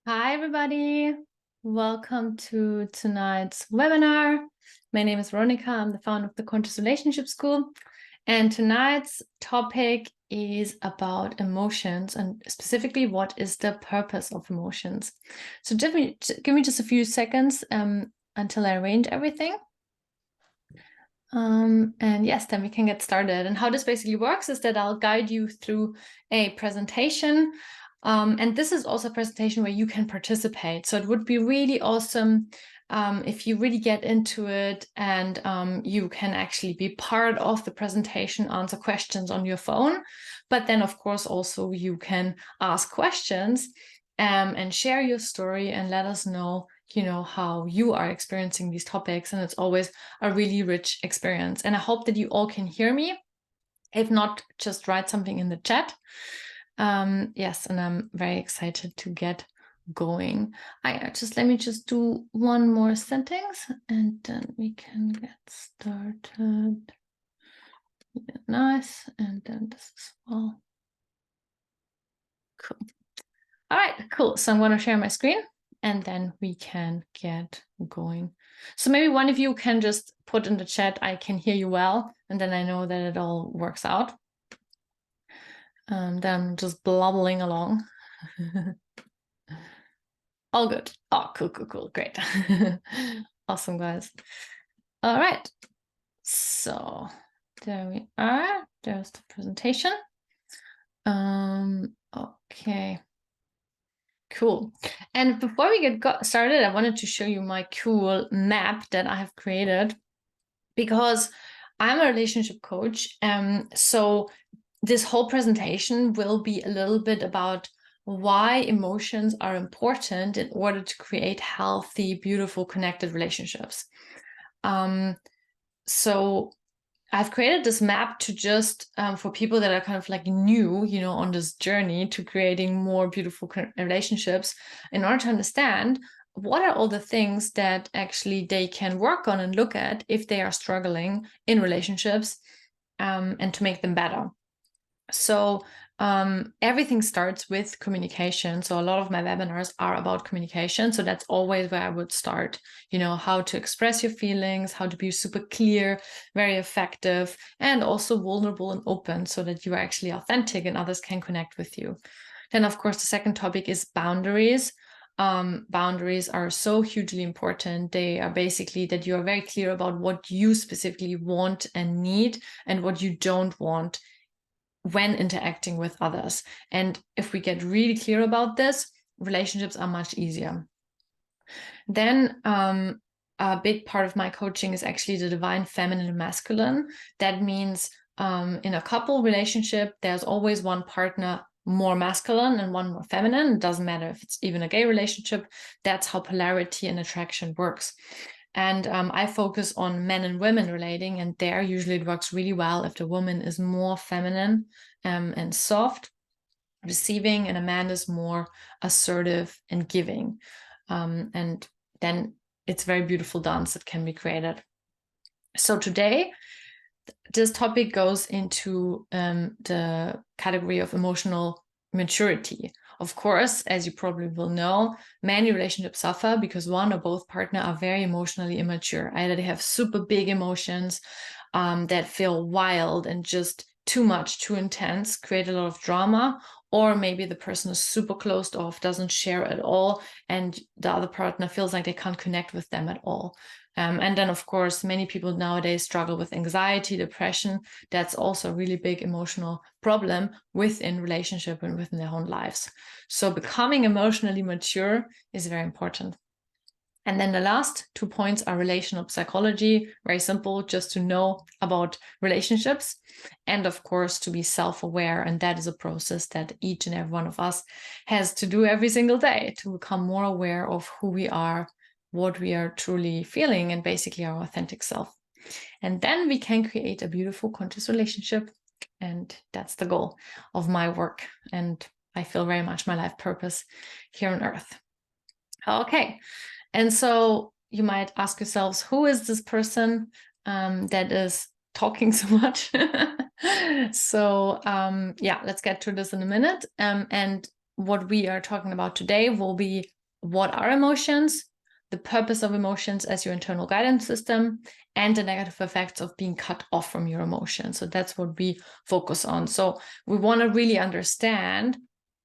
Hi, everybody. Welcome to tonight's webinar. My name is Veronica. I'm the founder of the Conscious Relationship School. And tonight's topic is about emotions and specifically what is the purpose of emotions. So give me just a few seconds until I arrange everything. And yes, then we can get started. And how this basically works is that I'll guide you through a presentation. And this is also a presentation where you can participate. So it would be really awesome if you really get into it and you can actually be part of the presentation, answer questions on your phone. But then, of course, also you can ask questions and share your story and let us know how you are experiencing these topics. And it's always a really rich experience. And I hope that you all can hear me. If not, just write something in the chat. Yes, and I'm very excited to get going. Let me just do one more sentence and then we can get started. Yeah, nice. And then this as well. Cool. All right, cool. So I'm going to share my screen and then we can get going. So maybe one of you can just put in the chat, I can hear you well, and then I know that it all works out. Then I'm just blabbling along. All good. Oh, cool. Great. Awesome, guys. All right. So there we are. There's the presentation. Okay. Cool. And before we get started, I wanted to show you my cool map that I have created because I'm a relationship coach. So this whole presentation will be a little bit about why emotions are important in order to create healthy, beautiful, connected relationships. So I've created this map to just for people that are kind of like new, on this journey to creating more beautiful relationships, in order to understand what are all the things that actually they can work on and look at if they are struggling in relationships, and to make them better. So everything starts with communication. So a lot of my webinars are about communication. So that's always where I would start, how to express your feelings, how to be super clear, very effective, and also vulnerable and open so that you are actually authentic and others can connect with you. Then, of course, the second topic is boundaries. Boundaries are so hugely important. They are basically that you are very clear about what you specifically want and need and what you don't want when interacting with others. And if we get really clear about this, relationships are much easier. Then a big part of my coaching is actually the divine feminine and masculine. That means in a couple relationship, there's always one partner more masculine and one more feminine. It doesn't matter if it's even a gay relationship. That's how polarity and attraction works. And I focus on men and women relating, and there usually it works really well if the woman is more feminine and soft, receiving, and a man is more assertive and giving. And then it's a very beautiful dance that can be created. So today, this topic goes into the category of emotional maturity. Of course, as you probably will know, many relationships suffer because one or both partner are very emotionally immature. Either they have super big emotions that feel wild and just too much, too intense, create a lot of drama, or maybe the person is super closed off, doesn't share at all, and the other partner feels like they can't connect with them at all. And then, of course, many people nowadays struggle with anxiety, depression. That's also a really big emotional problem within relationship and within their own lives. So becoming emotionally mature is very important. And then the last 2 points are relational psychology. Very simple, just to know about relationships. And of course, to be self-aware. And that is a process that each and every one of us has to do every single day to become more aware of who we are, what we are truly feeling, and basically our authentic self. And then we can create a beautiful conscious relationship. And that's the goal of my work. And I feel very much my life purpose here on Earth. Okay. And so you might ask yourselves, who is this person that is talking so much? So yeah, let's get to this in a minute. And what we are talking about today will be what are emotions, the purpose of emotions as your internal guidance system, and the negative effects of being cut off from your emotions. So that's what we focus on. So we want to really understand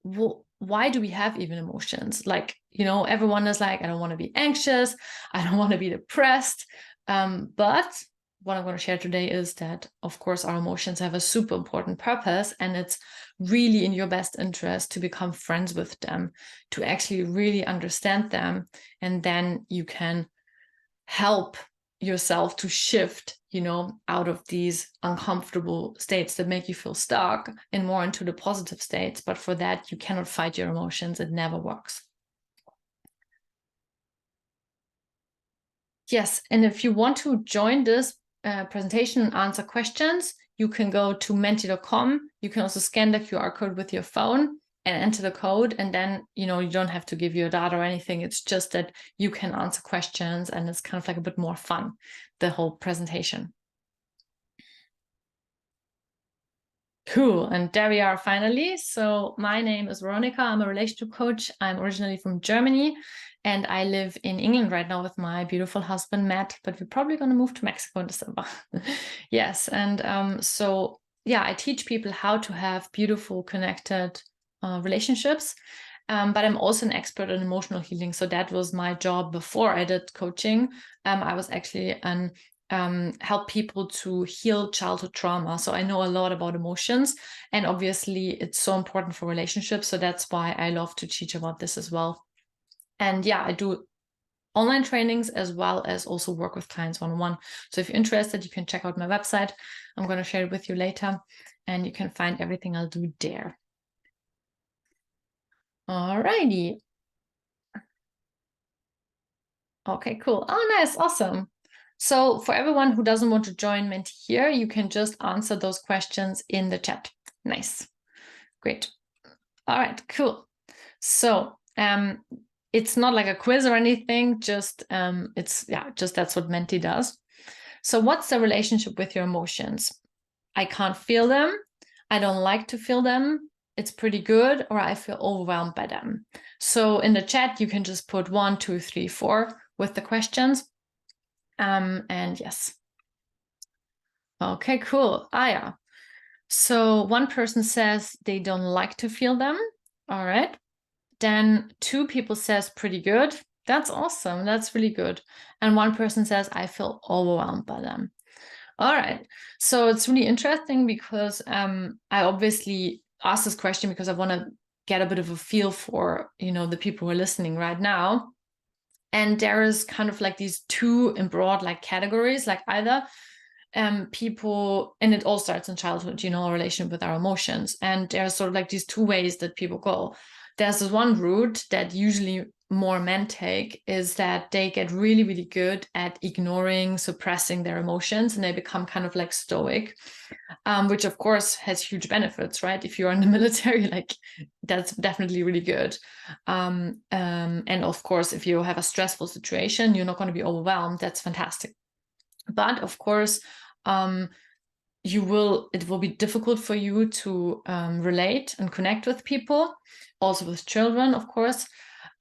why do we have even emotions? Like, everyone is like, I don't want to be anxious, I don't want to be depressed. But what I'm going to share today is that, of course, our emotions have a super important purpose, and it's really in your best interest to become friends with them, to actually really understand them, and then you can help yourself to shift, out of these uncomfortable states that make you feel stuck and more into the positive states. But for that, you cannot fight your emotions. It never works. Yes, and if you want to join this presentation and answer questions, you can go to menti.com. You can also scan the QR code with your phone and enter the code, and then you don't have to give your data or anything. It's just that you can answer questions, and it's kind of like a bit more fun, the whole presentation. Cool, and there we are finally. So my name is Veronica. I'm a relationship coach. I'm originally from Germany, and I live in England right now with my beautiful husband, Matt, but we're probably going to move to Mexico in December. Yes, and so yeah, I teach people how to have beautiful, connected relationships, but I'm also an expert in emotional healing. So that was my job before I did coaching. I was actually help people to heal childhood trauma. So I know a lot about emotions, and obviously it's so important for relationships. So that's why I love to teach about this as well. And yeah, I do online trainings as well as also work with clients one-on-one. So if you're interested, you can check out my website. I'm going to share it with you later, and you can find everything I'll do there. Alrighty. Okay, cool. Oh, nice. Awesome. So for everyone who doesn't want to join Menti here, you can just answer those questions in the chat. Nice. Great. All right, cool. So it's not like a quiz or anything, just just that's what Menti does. So what's the relationship with your emotions? I can't feel them. I don't like to feel them. It's pretty good, or I feel overwhelmed by them. So in the chat, you can just put 1, 2, 3, 4 with the questions. And yes. Okay, cool. Yeah. So one person says they don't like to feel them. All right. Then 2 people says pretty good. That's awesome. That's really good. And 1 person says I feel overwhelmed by them. All right. So it's really interesting because I obviously asked this question because I want to get a bit of a feel for, the people who are listening right now. And there is kind of like these 2 in broad like categories, like either people, and it all starts in childhood, a relation with our emotions. And there's sort of like these 2 ways that people go. There's this one route that usually more men take, is that they get really, really good at ignoring, suppressing their emotions, and they become kind of like stoic, which of course has huge benefits, right? If you're in the military, like that's definitely really good. And of course, if you have a stressful situation, you're not going to be overwhelmed. That's fantastic. But of course, it will be difficult for you to relate and connect with people, also with children, of course.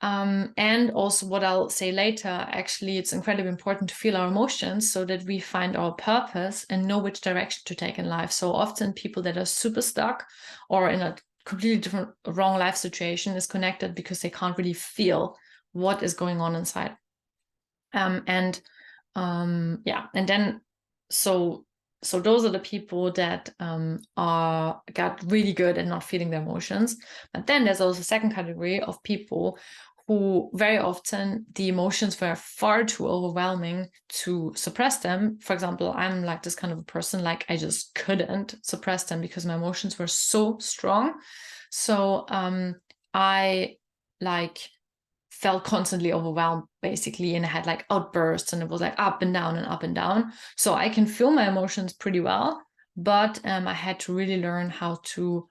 And also what I'll say later, actually, it's incredibly important to feel our emotions so that we find our purpose and know which direction to take in life. So often people that are super stuck or in a completely different wrong life situation is connected because they can't really feel what is going on inside. And then so those are the people that got really good at not feeling their emotions. But then there's also a second category of people who very often the emotions were far too overwhelming to suppress them. For example, I'm like this kind of a person, like I just couldn't suppress them because my emotions were so strong. So I felt constantly overwhelmed basically, and I had like outbursts, and it was like up and down and up and down. So I can feel my emotions pretty well, but I had to really learn how to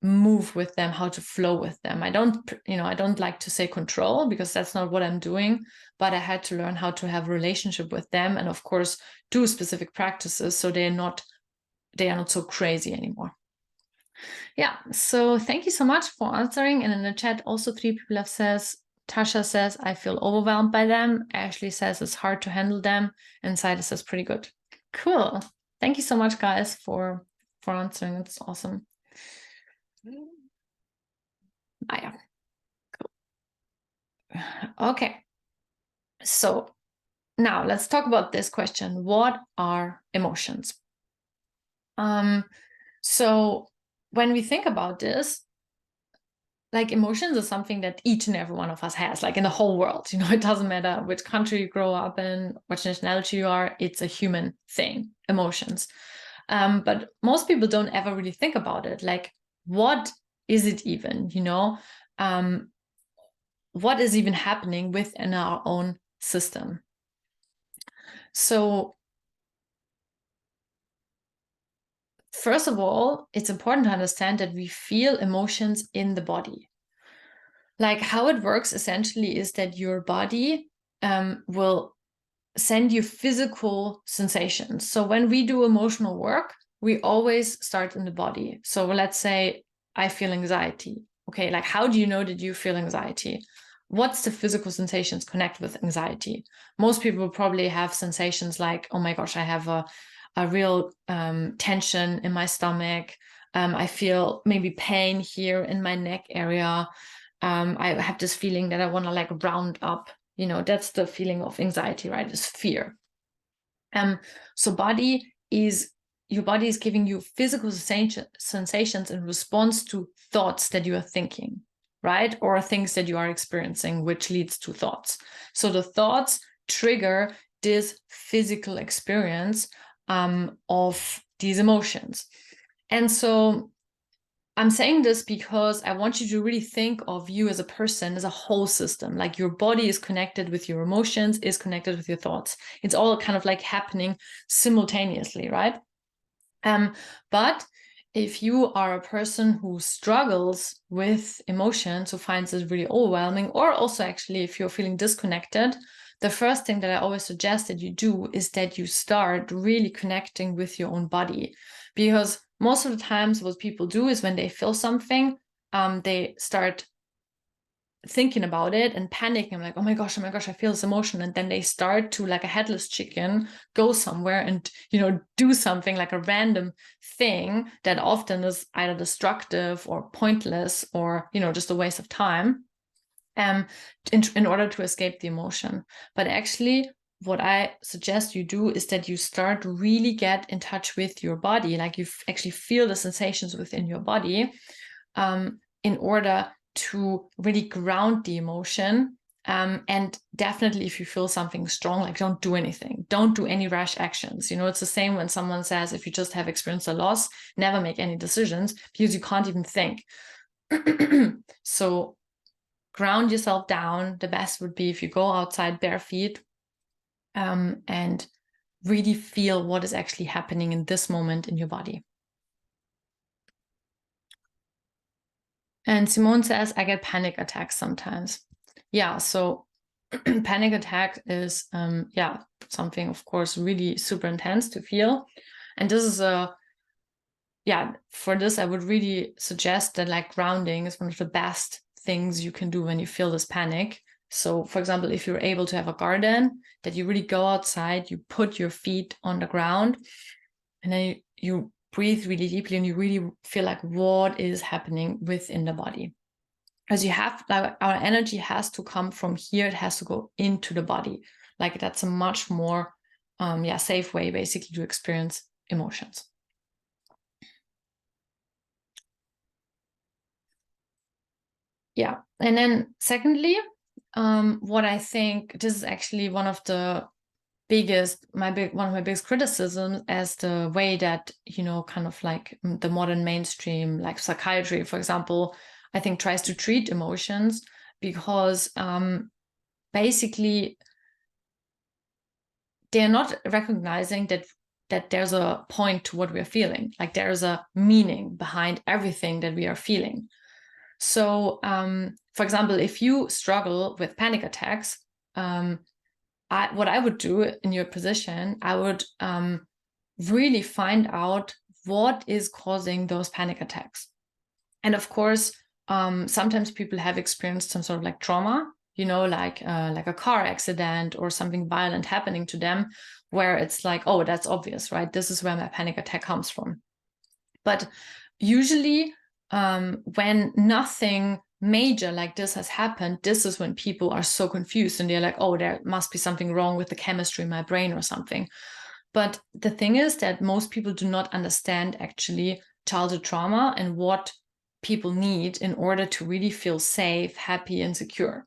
move with them, how to flow with them. I don't like to say control because that's not what I'm doing, but I had to learn how to have a relationship with them, and of course do specific practices so they are not so crazy anymore. Yeah, so thank you so much for answering. And in the chat, also 3 people have says, Tasha says, I feel overwhelmed by them. Ashley says it's hard to handle them. And Saida says pretty good. Cool. Thank you so much, guys, for answering. It's awesome. Yeah. Cool. Okay. So now let's talk about this question. What are emotions? So when we think about this, like emotions is something that each and every one of us has, like in the whole world. It doesn't matter which country you grow up in, what nationality you are, it's a human thing, emotions. But most people don't ever really think about it. Like, what is it even, what is even happening within our own system? So first of all, it's important to understand that we feel emotions in the body. Like how it works essentially is that your body will send you physical sensations. So when we do emotional work, we always start in the body. So let's say I feel anxiety. Okay, like how do you know that you feel anxiety? What's the physical sensations connect with anxiety? Most people probably have sensations like, oh my gosh, I have a real tension in my stomach. I feel maybe pain here in my neck area. I have this feeling that I want to like round up. That's the feeling of anxiety, right? Is fear. So your body is giving you physical sensations in response to thoughts that you are thinking, right? Or things that you are experiencing, which leads to thoughts. So the thoughts trigger this physical experience of these emotions. And so I'm saying this because I want you to really think of you as a person, as a whole system. Like your body is connected with your emotions, is connected with your thoughts. It's all kind of like happening simultaneously, right? But if you are a person who struggles with emotions, who finds it really overwhelming, or also actually if you're feeling disconnected, the first thing that I always suggest that you do is that you start really connecting with your own body. Because most of the times what people do is when they feel something, they start thinking about it and panicking. I'm like, oh my gosh, I feel this emotion. And then they start to, like a headless chicken, go somewhere and, do something like a random thing that often is either destructive or pointless or, just a waste of time in order to escape the emotion. But actually, what I suggest you do is that you start to really get in touch with your body, like you actually feel the sensations within your body in order to really ground the emotion. And definitely if you feel something strong, like don't do anything. Don't do any rash actions. It's the same when someone says, if you just have experienced a loss, never make any decisions because you can't even think. So ground yourself down. The best would be if you go outside bare feet and really feel what is actually happening in this moment in your body. And Simone says, I get panic attacks sometimes. Yeah, so panic attack is, something, of course, really super intense to feel. And this is for this, I would really suggest that like grounding is one of the best things you can do when you feel this panic. So, for example, if you're able to have a garden, that you really go outside, you put your feet on the ground, and then you breathe really deeply and you really feel like what is happening within the body. Because you have, like, our energy has to come from here, it has to go into the body. Like that's a much more safe way basically to experience emotions. Yeah. And then secondly, what I think this is actually one of the one of my biggest criticisms as the way that, kind of like the modern mainstream, like psychiatry, for example, I think tries to treat emotions because basically they're not recognizing that there's a point to what we're feeling. Like there's a meaning behind everything that we are feeling. So, for example, if you struggle with panic attacks, what I would do in your position, I would really find out what is causing those panic attacks. And of course, sometimes people have experienced some sort of like trauma, like a car accident or something violent happening to them, where it's like, oh, that's obvious, right? This is where my panic attack comes from. But usually, when nothing major like this has happened, this is when people are so confused and they're like, oh, there must be something wrong with the chemistry in my brain or something. But the thing is that most people do not understand actually childhood trauma and what people need in order to really feel safe, happy, and secure.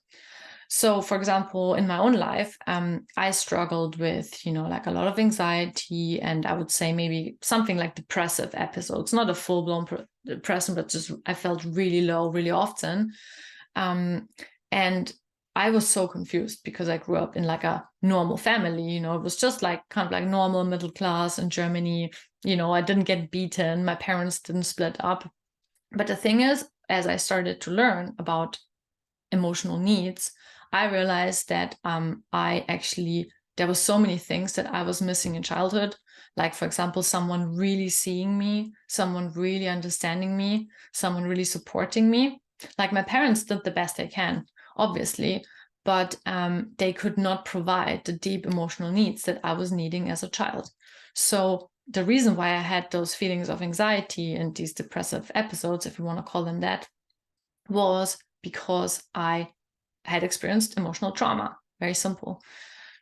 So, for example, in my own life, I struggled with, like a lot of anxiety, and I would say maybe something like depressive episodes, not a full-blown depression, but just I felt really low really often. And I was so confused because I grew up in like a normal family, it was just like kind of like normal middle class in Germany. I didn't get beaten. My parents didn't split up. But the thing is, as I started to learn about emotional needs, I realized that there were so many things that I was missing in childhood. Like, for example, someone really seeing me, someone really understanding me, someone really supporting me. Like, my parents did the best they can, obviously, but they could not provide the deep emotional needs that I was needing as a child. So the reason why I had those feelings of anxiety and these depressive episodes, if you want to call them that, was because I had experienced emotional trauma. Very simple.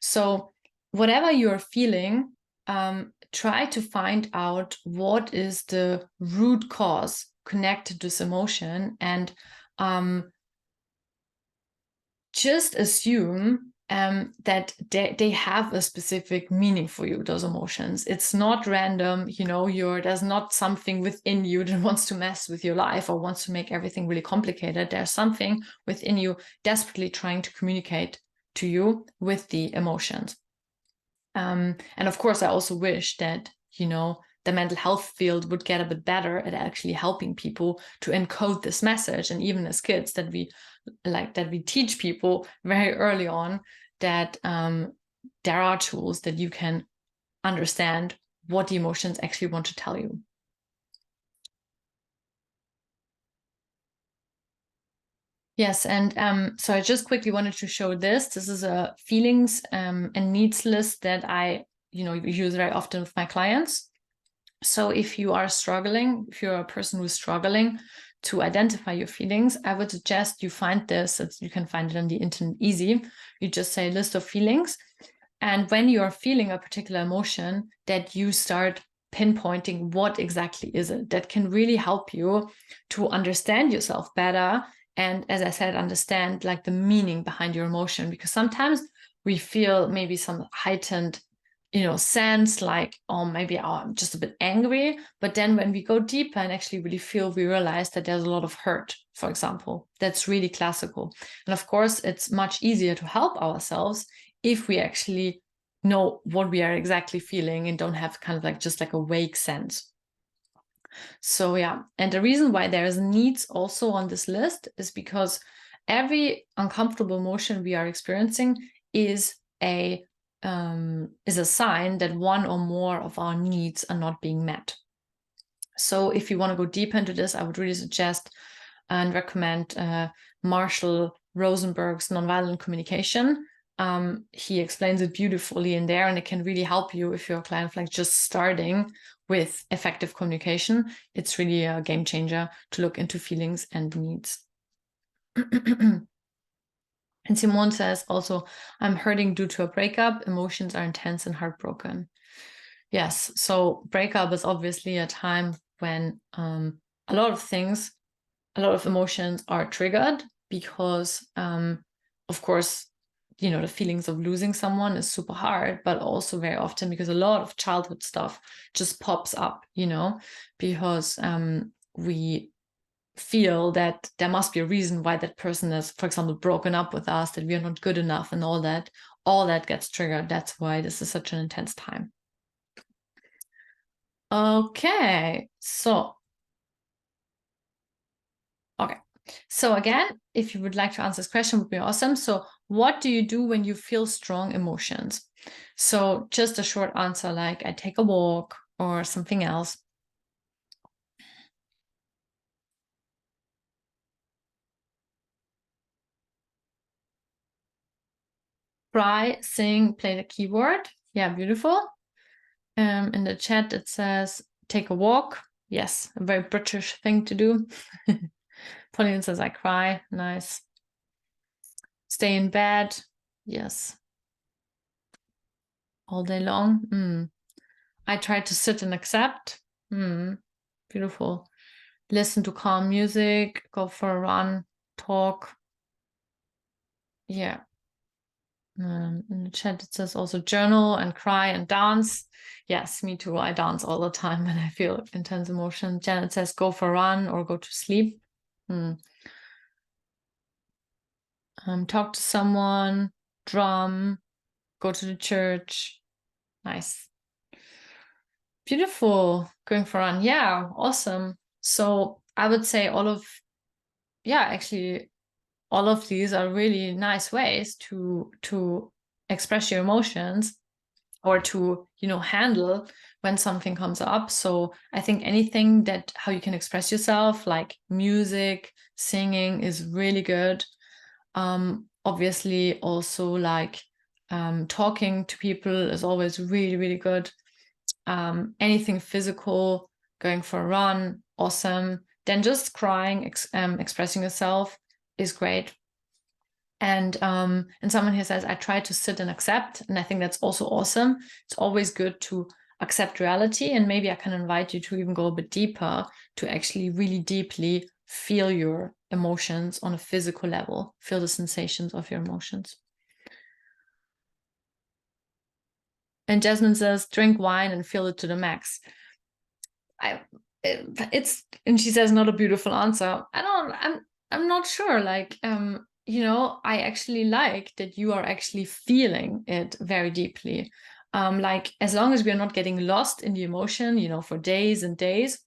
So whatever you're feeling, try to find out what is the root cause connected to this emotion, and just assume that they have a specific meaning for you, those emotions. It's not random, there's not something within you that wants to mess with your life or wants to make everything really complicated. There's something within you desperately trying to communicate to you with the emotions. And of course, I also wish that, the mental health field would get a bit better at actually helping people to encode this message. And even as kids, that we teach people very early on that there are tools that you can understand what the emotions actually want to tell you. Yes, and so I just quickly wanted to show this. This is a feelings and needs list that I use very often with my clients. So if you are struggling, if you're a person who's struggling to identify your feelings, I would suggest you find this. You can find it on the internet easy. You just say list of feelings. And when you're feeling a particular emotion, that you start pinpointing what exactly is it. That can really help you to understand yourself better. And as I said, understand like the meaning behind your emotion, because sometimes we feel maybe some heightened sense like, oh, maybe I'm just a bit angry. But then when we go deeper and actually really feel, we realize that there's a lot of hurt, for example. That's really classical. And of course, it's much easier to help ourselves if we actually know what we are exactly feeling and don't have kind of like just like a vague sense. So yeah, and the reason why there is needs also on this list is because every uncomfortable emotion we are experiencing is a sign that one or more of our needs are not being met. So if you want to go deep into this, I would really suggest and recommend Marshall Rosenberg's Nonviolent Communication. He explains it beautifully in there, and it can really help you if you're kind of like just starting with effective communication. It's really a game changer to look into feelings and needs. And Simone says also, I'm hurting due to a breakup. Emotions are intense and heartbroken. Yes, so breakup is obviously a time when a lot of emotions are triggered because, of course, the feelings of losing someone is super hard, but also very often because a lot of childhood stuff just pops up, because we feel that there must be a reason why that person has, for example, broken up with us, that we are not good enough, and all that gets triggered. That's why this is such an intense time. Okay, so again, if you would like to answer this question, would be awesome. So what do you do when you feel strong emotions? So just a short answer, like I take a walk or something else. cry, sing, play the keyboard. Yeah, beautiful. In the chat, it says take a walk. Yes, a very British thing to do. Pauline says I cry. Nice. Stay in bed. Yes. All day long. I try to sit and accept. Beautiful. Listen to calm music. Go for a run. Talk. Yeah. In the chat, it says also journal and cry and dance. Yes, me too. I dance all the time when I feel intense emotion. Janet says go for a run or go to sleep. Talk to someone, drum, go to the church. Nice. Beautiful. Going for a run. Yeah, awesome. So I would say actually all of these are really nice ways to express your emotions or to, handle when something comes up. So I think anything that how you can express yourself, like music, singing, is really good. Obviously also like talking to people is always really, really good. Anything physical, going for a run, awesome. Then just crying, expressing yourself is great. And someone here says, I try to sit and accept. And I think that's also awesome. It's always good to accept reality. And maybe I can invite you to even go a bit deeper to actually really deeply feel your emotions on a physical level, feel the sensations of your emotions. And Jasmine says, drink wine and feel it to the max. And she says, not a beautiful answer. I'm not sure. Like, I actually like that you are actually feeling it very deeply. Like, as long as we are not getting lost in the emotion, for days and days,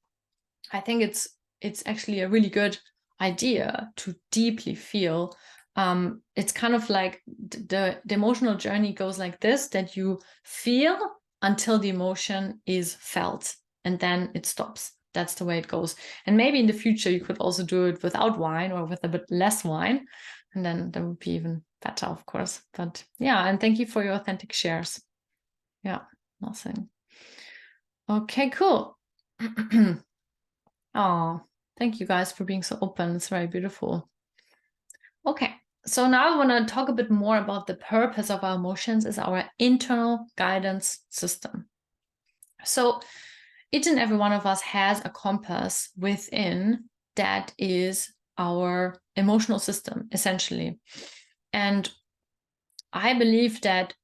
I think it's actually a really good idea to deeply feel. It's kind of like the emotional journey goes like this, that you feel until the emotion is felt and then it stops. That's the way it goes. And maybe in the future you could also do it without wine or with a bit less wine, and then that would be even better, of course. But yeah, and thank you for your authentic shares. Yeah, nothing. Okay, cool. Oh, thank you guys for being so open. It's very beautiful. Okay, so now I want to talk a bit more about the purpose of our emotions as our internal guidance system. So each and every one of us has a compass within that is our emotional system, essentially. And I believe that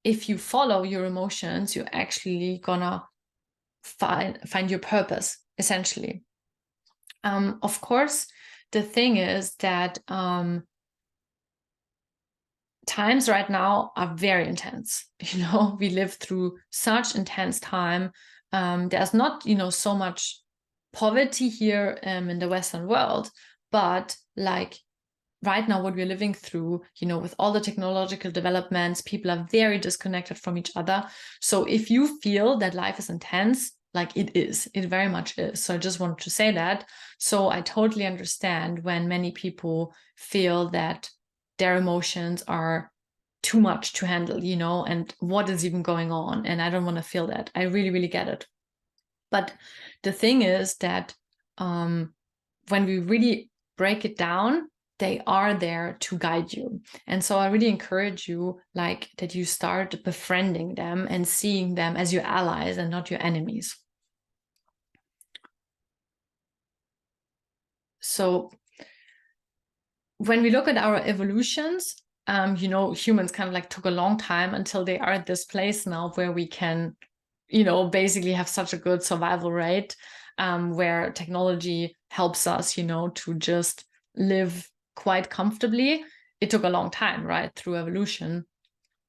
if you follow your emotions, you're actually gonna find your purpose, essentially. Of course, the thing is that times right now are very intense. We live through such intense time. There's not, so much poverty here in the Western world, but like right now, what we're living through, with all the technological developments, people are very disconnected from each other. So if you feel that life is intense, like it very much is. So I just wanted to say that. So I totally understand when many people feel that their emotions are too much to handle, and what is even going on. And I don't want to feel that. I really, really get it. But the thing is that when we really break it down, they are there to guide you. And so I really encourage you, like, that you start befriending them and seeing them as your allies and not your enemies. So when we look at our evolutions, humans kind of like took a long time until they are at this place now where we can, basically have such a good survival rate, where technology helps us, to just live quite comfortably. It took a long time, right, through evolution.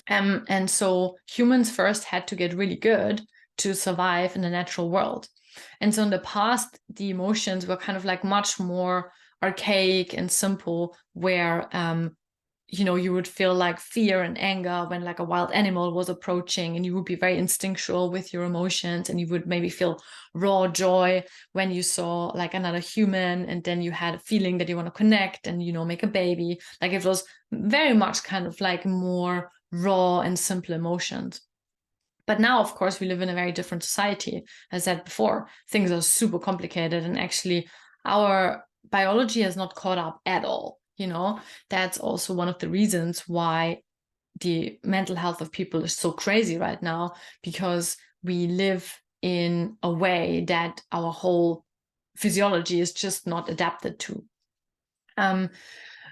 And so humans first had to get really good to survive in the natural world. And so in the past, the emotions were kind of like much more archaic and simple, where you would feel like fear and anger when like a wild animal was approaching, and you would be very instinctual with your emotions, and you would maybe feel raw joy when you saw like another human, and then you had a feeling that you want to connect and make a baby. Like it was very much kind of like more raw and simple emotions. But now, of course, we live in a very different society. As I said before, things are super complicated, and actually our biology has not caught up at all. That's also one of the reasons why the mental health of people is so crazy right now, because we live in a way that our whole physiology is just not adapted to.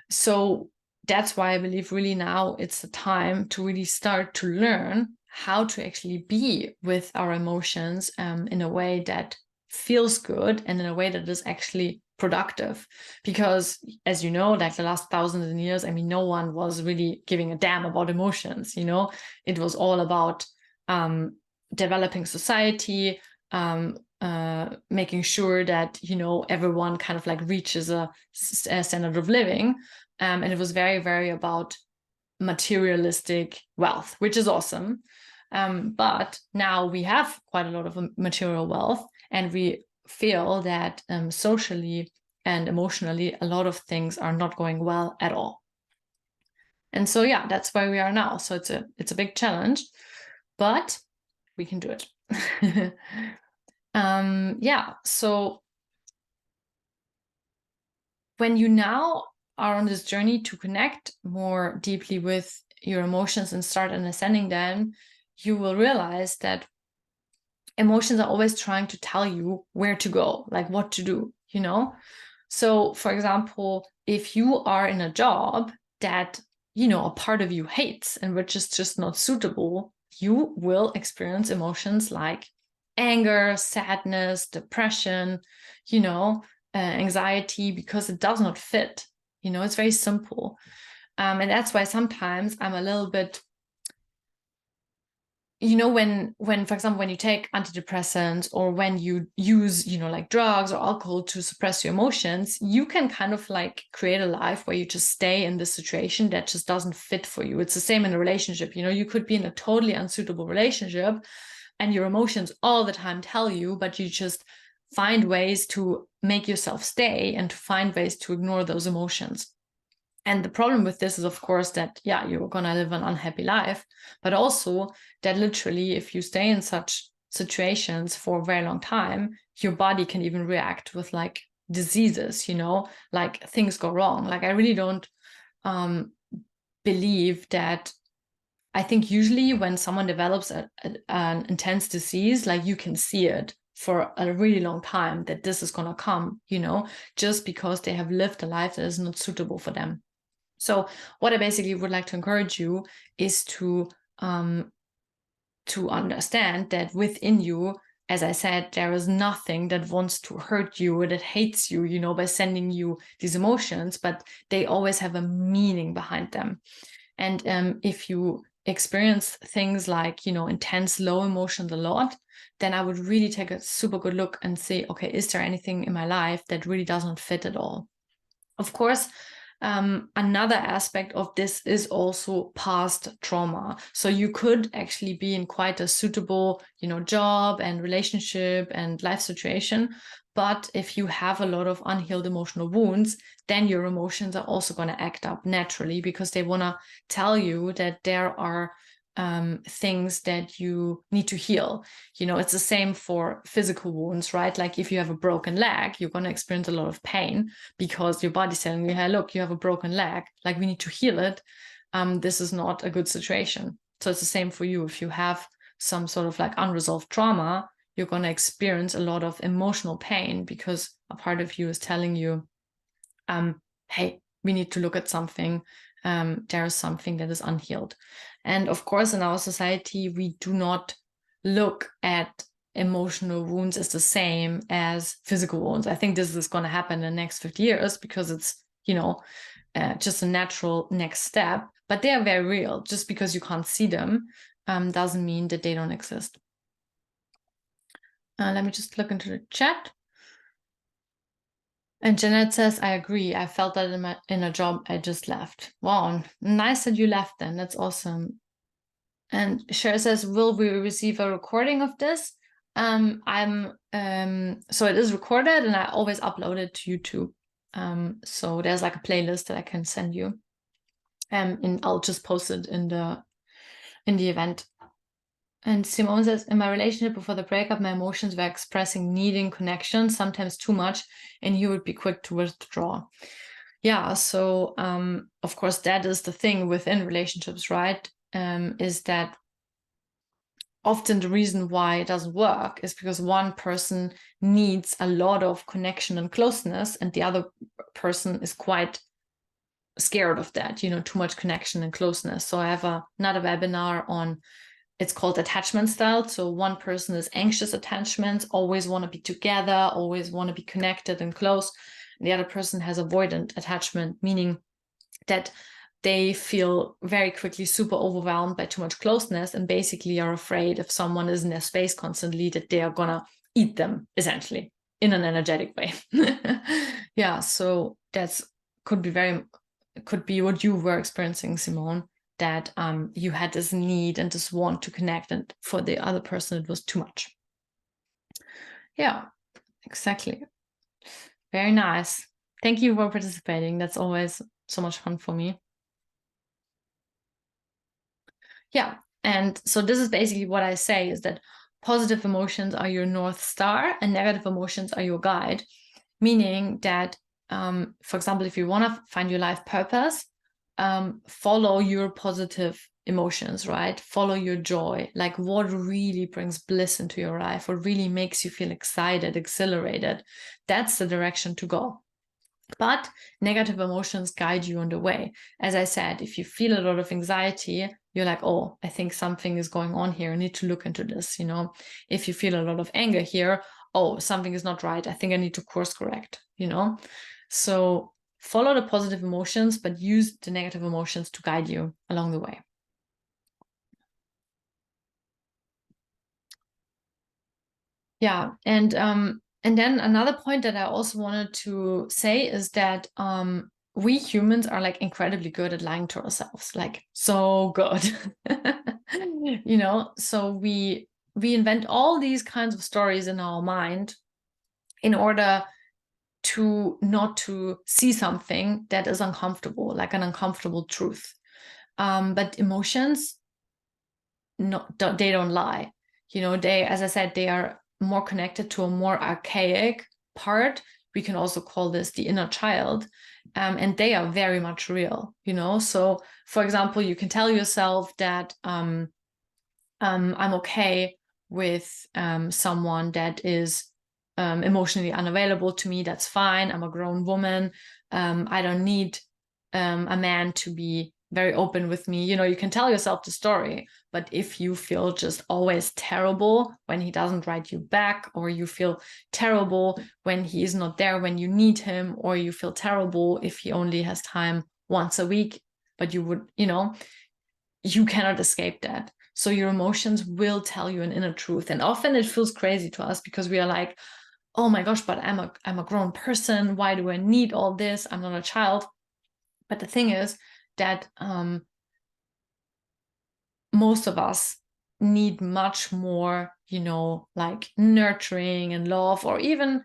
So that's why I believe really now it's the time to really start to learn how to actually be with our emotions in a way that feels good and in a way that is actually productive. Because as you know, like the last thousands of years, I mean, no one was really giving a damn about emotions. It was all about developing society, making sure that everyone kind of like reaches a standard of living, and it was very, very about materialistic wealth, which is awesome. But now we have quite a lot of material wealth, and we feel that socially and emotionally, a lot of things are not going well at all. And so, yeah, that's where we are now. So it's a big challenge, but we can do it. Yeah. So when you now are on this journey to connect more deeply with your emotions and start understanding them, you will realize that emotions are always trying to tell you where to go, like what to do. So, for example, if you are in a job that, a part of you hates and which is just not suitable, you will experience emotions like anger, sadness, depression, anxiety, because it does not fit. It's very simple. And that's why sometimes I'm a little bit, when for example, when you take antidepressants or when you use like drugs or alcohol to suppress your emotions, you can kind of like create a life where you just stay in this situation that just doesn't fit for you. It's the same in a relationship. You could be in a totally unsuitable relationship and your emotions all the time tell you, but you just find ways to make yourself stay and to find ways to ignore those emotions. And the problem with this is, of course, that, yeah, you're going to live an unhappy life, but also that literally if you stay in such situations for a very long time, your body can even react with like diseases, like things go wrong. Like I really don't believe that. I think usually when someone develops an intense disease, like you can see it for a really long time that this is going to come, just because they have lived a life that is not suitable for them. So what I basically would like to encourage you is to understand that within you, as I said, there is nothing that wants to hurt you or that hates you, by sending you these emotions, but they always have a meaning behind them. And if you experience things like, intense low emotions a lot, then I would really take a super good look and say, okay, is there anything in my life that really doesn't fit at all? Of course, another aspect of this is also past trauma. So you could actually be in quite a suitable, job and relationship and life situation. But if you have a lot of unhealed emotional wounds, then your emotions are also going to act up naturally because they want to tell you that there are things that you need to heal. It's the same for physical wounds, right? Like if you have a broken leg, you're going to experience a lot of pain because your body's telling you, hey, look, you have a broken leg, like we need to heal it. This is not a good situation. So it's the same for you. If you have some sort of like unresolved trauma, you're going to experience a lot of emotional pain because a part of you is telling you, hey, we need to look at something. There is something that is unhealed. And of course, in our society, we do not look at emotional wounds as the same as physical wounds. I think this is going to happen in the next 50 years because it's, just a natural next step. But they are very real. Just because you can't see them doesn't mean that they don't exist. Let me just look into the chat. And Jeanette says, I agree. I felt that in a job I just left. Wow, nice that you left then. That's awesome. And Cher says, will we receive a recording of this? So it is recorded and I always upload it to YouTube. So there's like a playlist that I can send you. And I'll just post it in the in the event. And Simone says, in my relationship before the breakup, my emotions were expressing needing connection, sometimes too much, and he would be quick to withdraw. Yeah, so of course, that is the thing within relationships, right? Is that often the reason why it doesn't work is because one person needs a lot of connection and closeness, and the other person is quite scared of that, too much connection and closeness. So I have another webinar on, it's called attachment style. So one person is anxious attachments, always want to be together, always want to be connected and close. And the other person has avoidant attachment, meaning that they feel very quickly super overwhelmed by too much closeness and basically are afraid if someone is in their space constantly that they are gonna eat them, essentially, in an energetic way. Yeah, so that's could be what you were experiencing, Simone, that you had this need and this want to connect, and for the other person it was too much. Yeah, exactly. Very nice. Thank you for participating. That's always so much fun for me. Yeah, and so this is basically what I say, is that positive emotions are your North Star and negative emotions are your guide, meaning that, for example, if you want to find your life purpose, follow your positive emotions, right? Follow your joy, like what really brings bliss into your life, what really makes you feel excited, exhilarated. That's the direction to go. But negative emotions guide you on the way. As I said, if you feel a lot of anxiety, you're like, oh, I think something is going on here. I need to look into this. If you feel a lot of anger here, oh, something is not right. I think I need to course correct, So follow the positive emotions, but use the negative emotions to guide you along the way. Yeah. And then another point that I also wanted to say is that we humans are like incredibly good at lying to ourselves, like so good. So we invent all these kinds of stories in our mind in order to not to see something that is uncomfortable, like an uncomfortable truth. But emotions, no, they don't lie. They, as I said, they are more connected to a more archaic part. We can also call this the inner child. And they are very much real, So, for example, you can tell yourself that I'm okay with someone that is emotionally unavailable to me. That's fine. I'm a grown woman. I don't need a man to be very open with me. You can tell yourself the story, but if you feel just always terrible when he doesn't write you back, or you feel terrible when he is not there when you need him, or you feel terrible if he only has time once a week, but you would, you cannot escape that. So your emotions will tell you an inner truth. And often it feels crazy to us because we are like, oh my gosh, but I'm a grown person. Why do I need all this? I'm not a child. But the thing is that most of us need much more, like nurturing and love, or even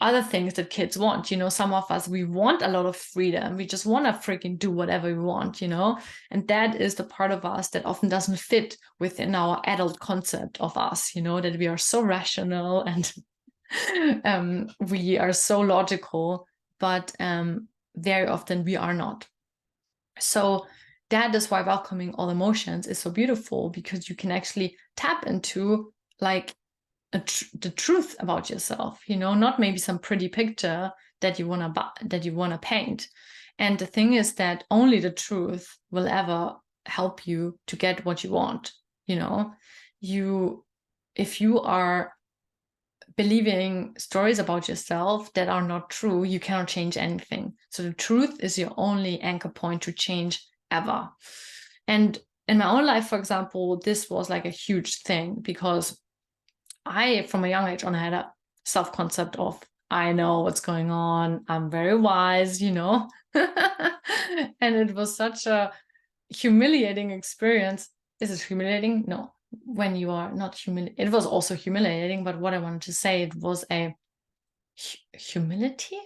other things that kids want. Some of us, we want a lot of freedom. We just want to freaking do whatever we want, and that is the part of us that often doesn't fit within our adult concept of us, that we are so rational and we are so logical, but very often we are not. So that is why welcoming all emotions is so beautiful, because you can actually tap into like the truth about yourself, not maybe some pretty picture that you want to paint. And the thing is that only the truth will ever help you to get what you want. If you are believing stories about yourself that are not true, you cannot change anything. So the truth is your only anchor point to change ever. And in my own life, for example, this was like a huge thing, because I, from a young age on, I had a self-concept of, I know what's going on, I'm very wise, and it was such a humiliating experience. Is it humiliating? No. When you are not humiliated, it was also humiliating, but what I wanted to say, it was a humility.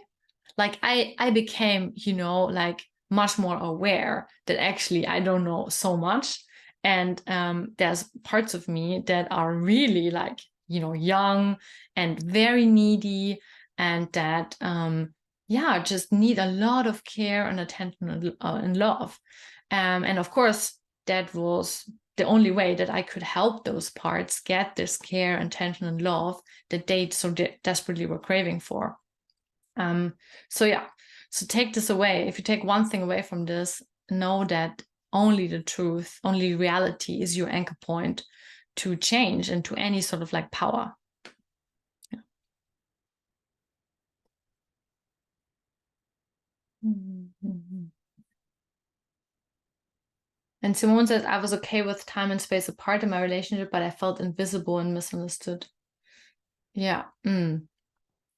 Like I became, like much more aware that actually I don't know so much, And there's parts of me that are really like, you know, young and very needy, and that just need a lot of care and attention and love. And of course, that was the only way that I could help those parts get this care, attention, and love that they so desperately were craving for. So yeah, so take this away. If you take one thing away from this, know that only the truth, only reality is your anchor point to change into any sort of like power. Yeah. Mm-hmm. And Simone says, I was okay with time and space apart in my relationship, but I felt invisible and misunderstood. Yeah. Mm.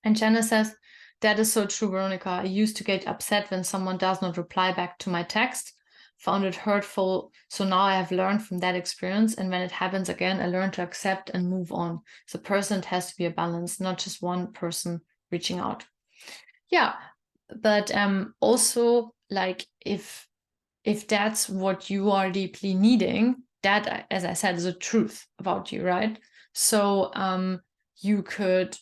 And Jenna says, that is so true, Veronica. I used to get upset when someone does not reply back to my text, found it hurtful. So now I have learned from that experience. And when it happens again, I learn to accept and move on. So person, it has to be a balance, not just one person reaching out. Yeah. But also, like, if that's what you are deeply needing, that, as I said, is a truth about you, right? So you could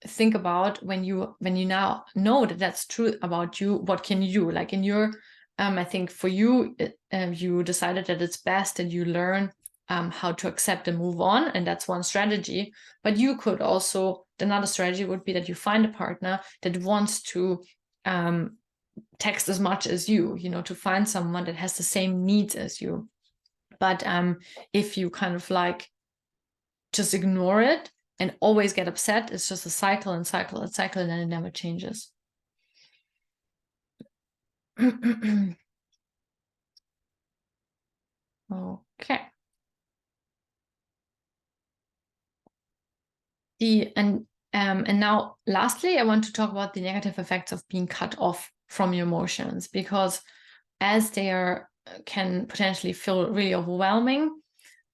think about when you now know that that's true about you, what can you do? Like in your I think for you, you decided that it's best that you learn how to accept and move on, and that's one strategy. But you could also, another strategy would be that you find a partner that wants to text as much as you know, to find someone that has the same needs as you. But if you kind of like just ignore it and always get upset, it's just a cycle and cycle and cycle, and then it never changes. Okay. And now lastly, I want to talk about the negative effects of being cut off from your emotions, because as they are can potentially feel really overwhelming,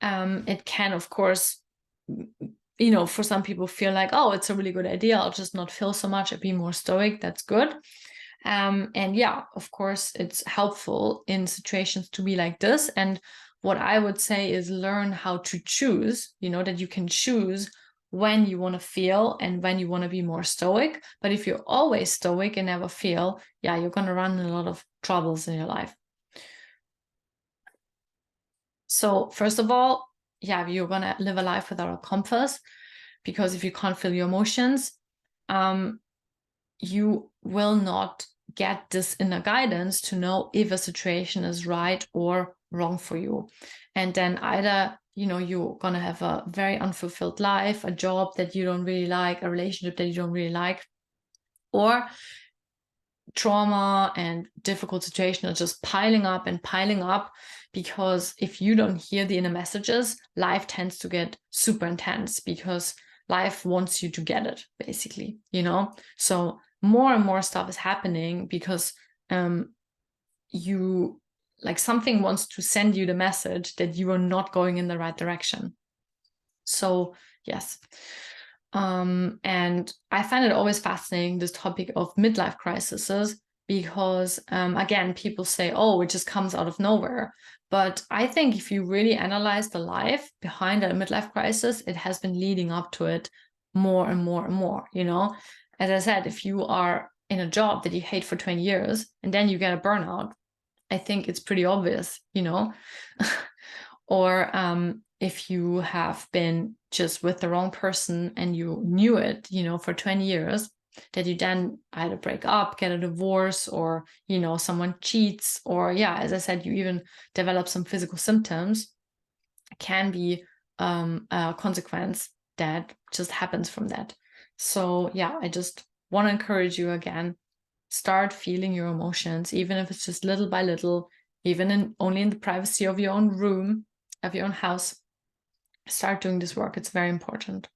it can, of course, you know, for some people feel like, oh, it's a really good idea, I'll just not feel so much, I'll be more stoic, that's good. And yeah, of course, it's helpful in situations to be like this. And what I would say is learn how to choose, you know, that you can choose when you want to feel and when you want to be more stoic. But if you're always stoic and never feel, yeah, you're going to run into a lot of troubles in your life. So first of all, yeah, you're going to live a life without a compass, because if you can't feel your emotions, you will not get this inner guidance to know if a situation is right or wrong for you. And then either, you know, you're going to have a very unfulfilled life, a job that you don't really like, a relationship that you don't really like, or trauma and difficult situations are just piling up and piling up. Because if you don't hear the inner messages, life tends to get super intense, because life wants you to get it, basically, you know? So more and more stuff is happening because you, like, something wants to send you the message that you are not going in the right direction. So yes. And I find it always fascinating, this topic of midlife crises, because again, people say, oh, it just comes out of nowhere. But I think if you really analyze the life behind a midlife crisis, it has been leading up to it more and more and more, you know? As I said, if you are in a job that you hate for 20 years and then you get a burnout, I think it's pretty obvious, you know? Or if you have been just with the wrong person and you knew it, you know, for 20 years, that you then either break up, get a divorce, or, you know, someone cheats, or yeah, as I said, you even develop some physical symptoms, can be a consequence that just happens from that. So yeah, I just want to encourage you again, start feeling your emotions, even if it's just little by little, even only in the privacy of your own room, of your own house. Start doing this work. It's very important.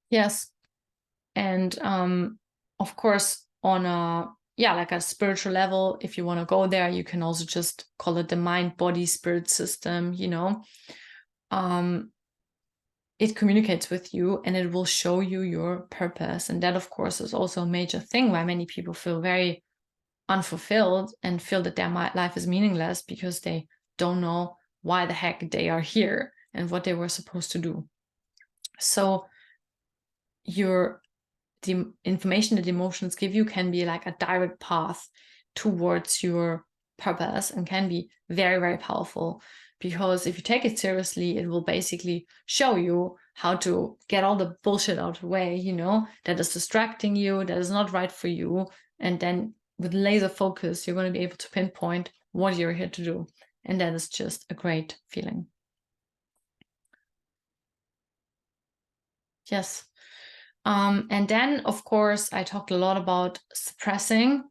Yes. And of course, on a like a spiritual level, if you want to go there, you can also just call it the mind, body, spirit system, you know. It communicates with you and it will show you your purpose. And that, of course, is also a major thing why many people feel very unfulfilled and feel that their life is meaningless because they don't know why the heck they are here and what they were supposed to do. So the information that emotions give you can be like a direct path towards your purpose and can be very, very powerful, because if you take it seriously, it will basically show you how to get all the bullshit out of the way, that is distracting you, that is not right for you. And then with laser focus, you're going to be able to pinpoint what you're here to do. And that is just a great feeling. Yes. And then, of course, I talked a lot about suppressing.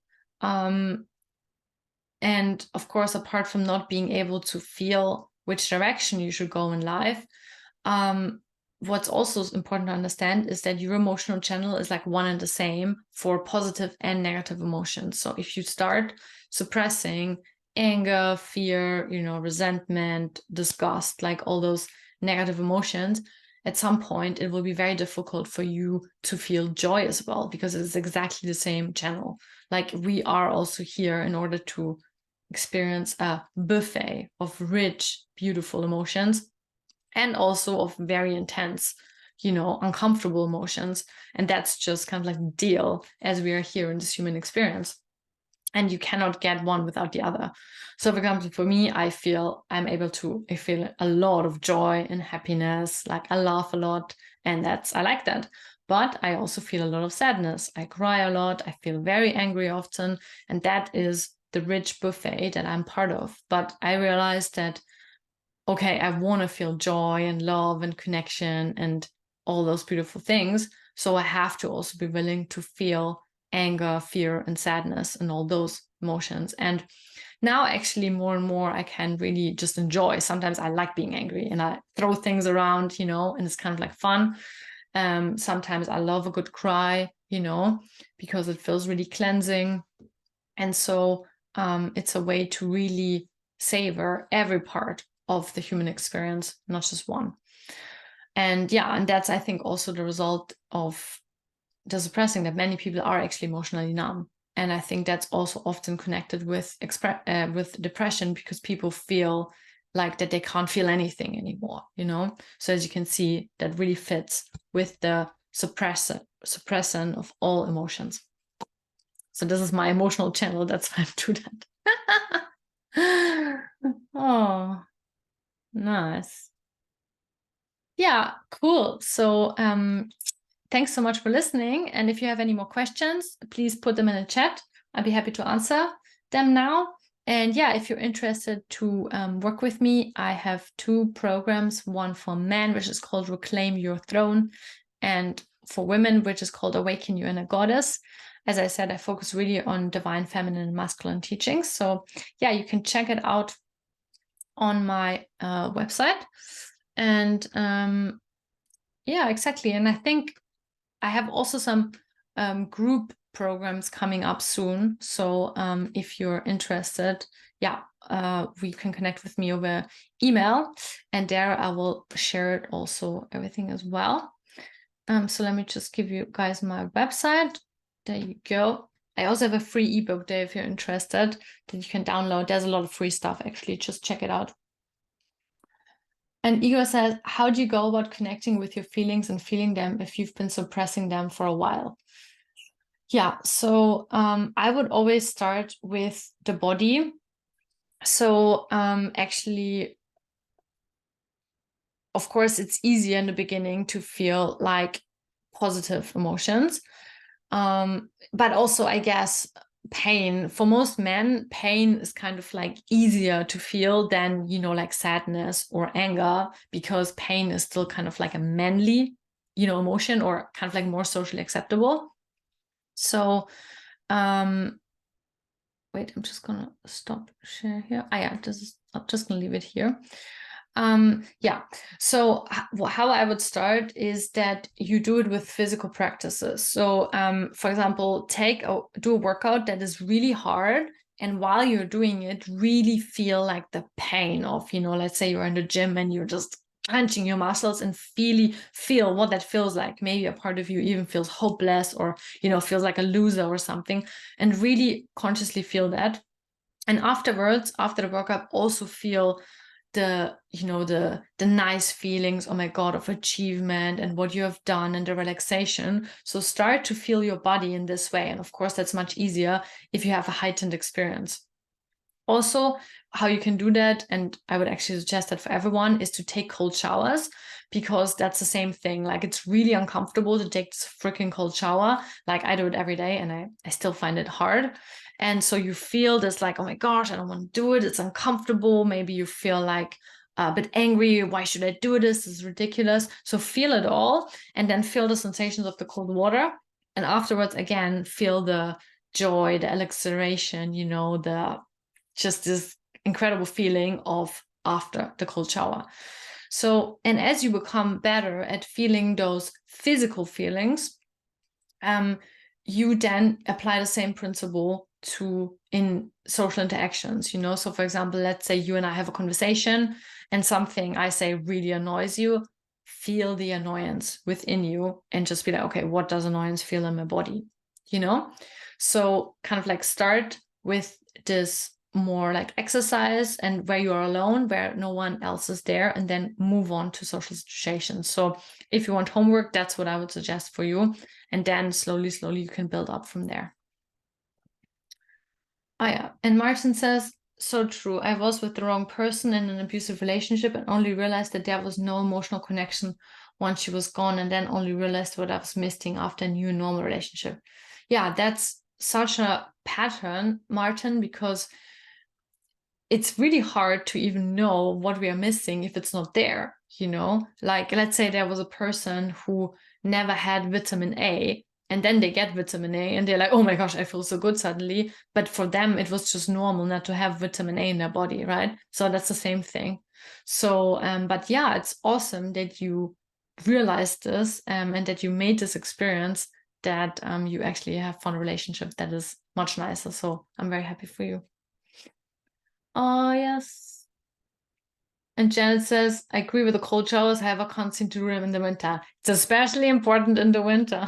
And of course, apart from not being able to feel which direction you should go in life, what's also important to understand is that your emotional channel is like one and the same for positive and negative emotions. So if you start suppressing anger, fear, resentment, disgust, like all those negative emotions, at some point it will be very difficult for you to feel joy as well, because it is exactly the same channel. Like, we are also here in order to experience a buffet of rich, beautiful emotions, and also of very intense, uncomfortable emotions. And that's just kind of like the deal as we are here in this human experience. And you cannot get one without the other. So for example, for me, I feel a lot of joy and happiness, like I laugh a lot, and I like that. But I also feel a lot of sadness. I cry a lot. I feel very angry often. And that is the rich buffet that I'm part of. But I realized that, okay, I want to feel joy and love and connection and all those beautiful things. So I have to also be willing to feel anger, fear, and sadness and all those emotions. And now actually more and more I can really just enjoy. Sometimes I like being angry and I throw things around, and it's kind of like fun. Sometimes I love a good cry, because it feels really cleansing. And so it's a way to really savor every part of the human experience, not just one. And that's, I think, also the result of the suppressing, that many people are actually emotionally numb. And I think that's also often connected with depression, because people feel like that they can't feel anything anymore, So as you can see, that really fits with the suppression of all emotions. So this is my emotional channel. That's why I do that. Oh, nice. Yeah, cool. So thanks so much for listening. And if you have any more questions, please put them in the chat. I'd be happy to answer them now. And if you're interested to work with me, I have 2 programs, one for men, which is called Reclaim Your Throne, and for women, which is called Awaken Your Inner Goddess. As I said, I focus really on divine feminine and masculine teachings. So you can check it out on my website. And exactly. And I think I have also some group programs coming up soon. So if you're interested, we can connect with me over email, and there I will share it also, everything as well. So let me just give you guys my website. There you go. I also have a free ebook there if you're interested that you can download. There's a lot of free stuff, actually. Just check it out. And Igor says, how do you go about connecting with your feelings and feeling them if you've been suppressing them for a while? So I would always start with the body. So actually, of course, it's easier in the beginning to feel like positive emotions. But also, I guess, pain. For most men, pain is kind of like easier to feel than, like sadness or anger, because pain is still kind of like a manly, emotion, or kind of like more socially acceptable. So, wait, I'm just gonna stop share here. I'm just gonna leave it here. So how I would start is that you do it with physical practices. So for example, do a workout that is really hard, and while you're doing it, really feel like the pain of, let's say you're in the gym and you're just clenching your muscles and feel what that feels like. Maybe a part of you even feels hopeless, or feels like a loser or something, and really consciously feel that. And afterwards, after the workout, also feel the nice feelings, oh my god, of achievement and what you have done, and the relaxation. So start to feel your body in this way, and of course that's much easier if you have a heightened experience. Also, how you can do that, and I would actually suggest that for everyone, is to take cold showers, because that's the same thing. Like, it's really uncomfortable to take this freaking cold shower. Like, I do it every day and I still find it hard. And so you feel this like, oh my gosh, I don't want to do it. It's uncomfortable. Maybe you feel like a bit angry. Why should I do this? This is ridiculous. So feel it all, and then feel the sensations of the cold water. And afterwards, again, feel the joy, the exhilaration, the just this incredible feeling of after the cold shower. So, and as you become better at feeling those physical feelings, you then apply the same principle to in social interactions. So for example, let's say you and I have a conversation and something I say really annoys you. Feel the annoyance within you and just be like, okay, what does annoyance feel in my body? So kind of like start with this more like exercise, and where you are alone, where no one else is there, and then move on to social situations. So if you want homework, that's what I would suggest for you. And then slowly you can build up from there. Oh yeah. And Martin says, so true. I was with the wrong person in an abusive relationship and only realized that there was no emotional connection once she was gone, and then only realized what I was missing after a new normal relationship. Yeah, that's such a pattern, Martin, because it's really hard to even know what we are missing if it's not there. Like, let's say there was a person who never had vitamin A, and then they get vitamin A and they're like, oh my gosh, I feel so good suddenly. But for them, it was just normal not to have vitamin A in their body, right? So that's the same thing. So, but yeah, it's awesome that you realized this, and that you made this experience, that you actually have found a relationship that is much nicer. So I'm very happy for you. Oh, yes. And Janet says, I agree with the cold showers. However, can't seem to do them in the winter. It's especially important in the winter.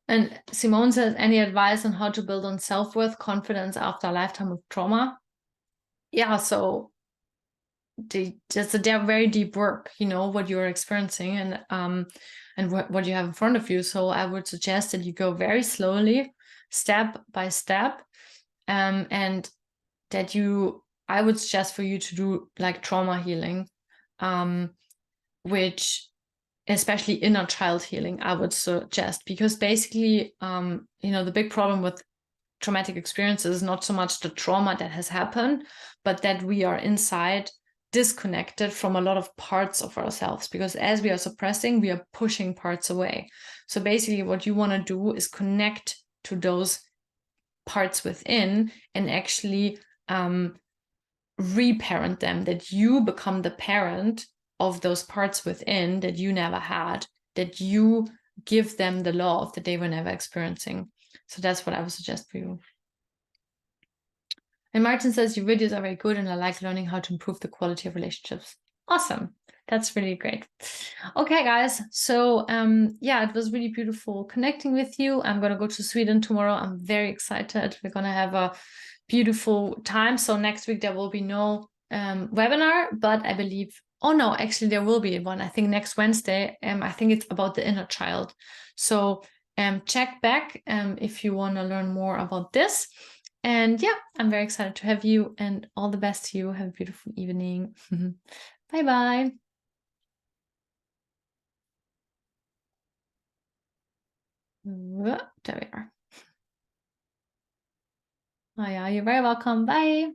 And Simone says, any advice on how to build on self-worth, confidence after a lifetime of trauma? Yeah, so they're very deep work, what you're experiencing, and what you have in front of you. So I would suggest that you go very slowly, step by step, and that I would suggest for you to do like trauma healing, which, especially inner child healing, I would suggest, because basically, the big problem with traumatic experiences is not so much the trauma that has happened, but that we are inside disconnected from a lot of parts of ourselves, because as we are suppressing, we are pushing parts away. So basically what you want to do is connect to those parts within and actually reparent them, that you become the parent of those parts within that you never had, that you give them the love that they were never experiencing. So that's what I would suggest for you. And Martin says, your videos are very good and I like learning how to improve the quality of relationships. Awesome. That's really great. Okay, guys. So yeah, it was really beautiful connecting with you. I'm going to go to Sweden tomorrow. I'm very excited. We're going to have a beautiful time. So next week there will be no webinar, but I believe, oh no, actually there will be one. I think next Wednesday. I think it's about the inner child. So check back if you want to learn more about this. And yeah, I'm very excited to have you, and all the best to you. Have a beautiful evening. Bye bye. There we are. Oh yeah, you're very welcome. Bye.